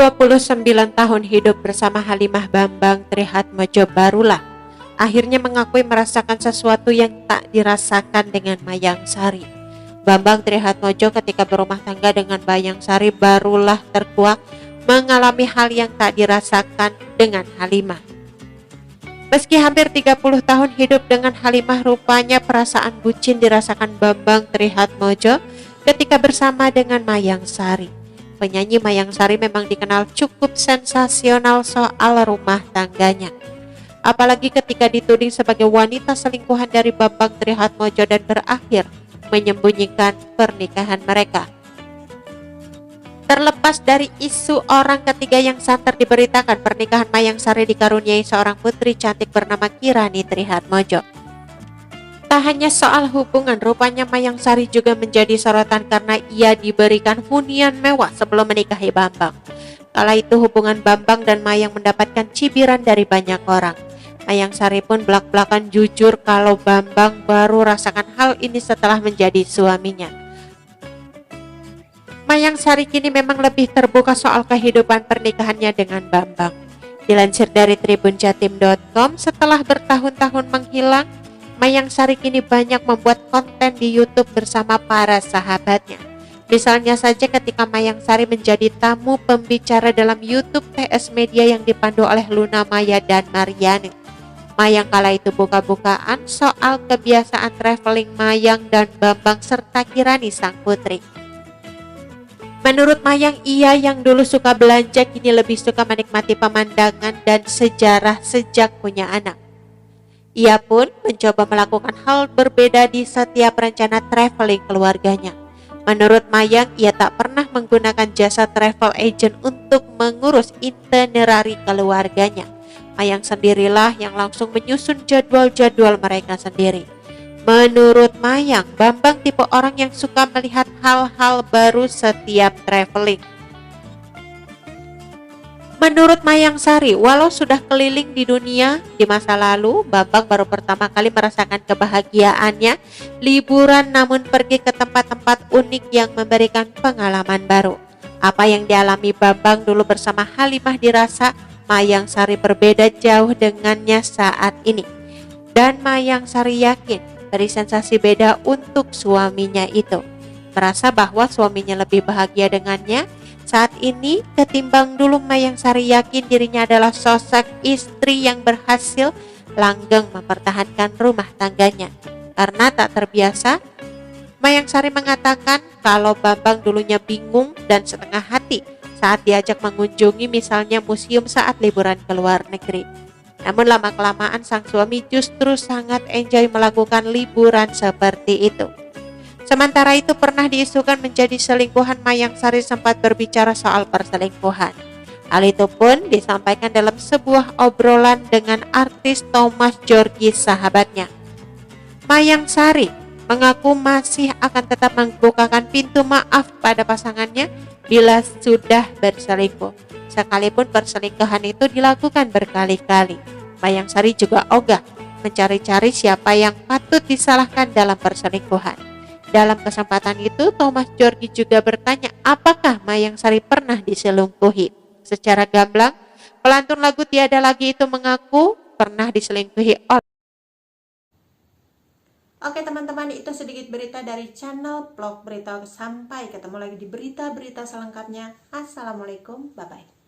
29 tahun hidup bersama Halimah Bambang Trihatmojo barulah akhirnya mengakui merasakan sesuatu yang tak dirasakan dengan Mayang Sari. Bambang Trihatmojo ketika berumah tangga dengan Mayang Sari barulah terkuak mengalami hal yang tak dirasakan dengan Halimah. Meski hampir 30 tahun hidup dengan Halimah, rupanya perasaan bucin dirasakan Bambang Trihatmojo ketika bersama dengan Mayang Sari. Penyanyi Mayang Sari memang dikenal cukup sensasional soal rumah tangganya. Apalagi ketika dituding sebagai wanita selingkuhan dari Bambang Trihatmojo dan berakhir menyembunyikan pernikahan mereka. Terlepas dari isu orang ketiga yang santer diberitakan, pernikahan Mayang Sari dikaruniai seorang putri cantik bernama Kirani Trihatmojo. Tak hanya soal hubungan, rupanya Mayang Sari juga menjadi sorotan karena ia diberikan hunian mewah sebelum menikahi Bambang. Kala itu hubungan Bambang dan Mayang mendapatkan cibiran dari banyak orang. Mayang Sari pun belak-belakan jujur kalau Bambang baru rasakan hal ini setelah menjadi suaminya. Mayang Sari kini memang lebih terbuka soal kehidupan pernikahannya dengan Bambang. Dilansir dari tribunjatim.com, setelah bertahun-tahun menghilang, Mayang Sari kini banyak membuat konten di YouTube bersama para sahabatnya. Misalnya saja ketika Mayang Sari menjadi tamu pembicara dalam YouTube TS Media yang dipandu oleh Luna Maya dan Mariani. Mayang kala itu buka-bukaan soal kebiasaan traveling Mayang dan Bambang serta Kirani sang putri. Menurut Mayang, ia yang dulu suka belanja kini lebih suka menikmati pemandangan dan sejarah sejak punya anak. Ia pun mencoba melakukan hal berbeda di setiap rencana traveling keluarganya. Menurut Mayang, ia tak pernah menggunakan jasa travel agent untuk mengurus itinerary keluarganya. Mayang sendirilah yang langsung menyusun jadwal-jadwal mereka sendiri. Menurut Mayang, Bambang tipe orang yang suka melihat hal-hal baru setiap traveling. Menurut Mayang Sari, walau sudah keliling di dunia di masa lalu, Bambang baru pertama kali merasakan kebahagiaannya liburan namun pergi ke tempat-tempat unik yang memberikan pengalaman baru. Apa yang dialami Bambang dulu bersama Halimah dirasa Mayang Sari berbeda jauh dengannya saat ini. Dan Mayang Sari yakin beri sensasi beda untuk suaminya itu. Merasa bahwa suaminya lebih bahagia dengannya saat ini ketimbang dulu. Mayang Sari yakin dirinya adalah sosok istri yang berhasil langgeng mempertahankan rumah tangganya. Karena tak terbiasa, Mayang Sari mengatakan kalau Bambang dulunya bingung dan setengah hati saat diajak mengunjungi misalnya museum saat liburan ke luar negeri. Namun lama-kelamaan sang suami justru sangat enjoy melakukan liburan seperti itu. Sementara itu pernah diisukan menjadi selingkuhan, Mayang Sari sempat berbicara soal perselingkuhan. Hal itu pun disampaikan dalam sebuah obrolan dengan artis Thomas Djorghi sahabatnya. Mayang Sari mengaku masih akan tetap membukakan pintu maaf pada pasangannya bila sudah berselingkuh. Sekalipun perselingkuhan itu dilakukan berkali-kali. Mayang Sari juga ogah mencari-cari siapa yang patut disalahkan dalam perselingkuhan. Dalam kesempatan itu, Thomas Djorghi juga bertanya apakah Mayang Sari pernah diselingkuhi. Secara gamblang, pelantun lagu Tiada Lagi itu mengaku pernah diselingkuhi oleh. Oke teman-teman, itu sedikit berita dari channel Vlog Berita. Sampai ketemu lagi di berita-berita selengkapnya. Assalamualaikum, bye-bye.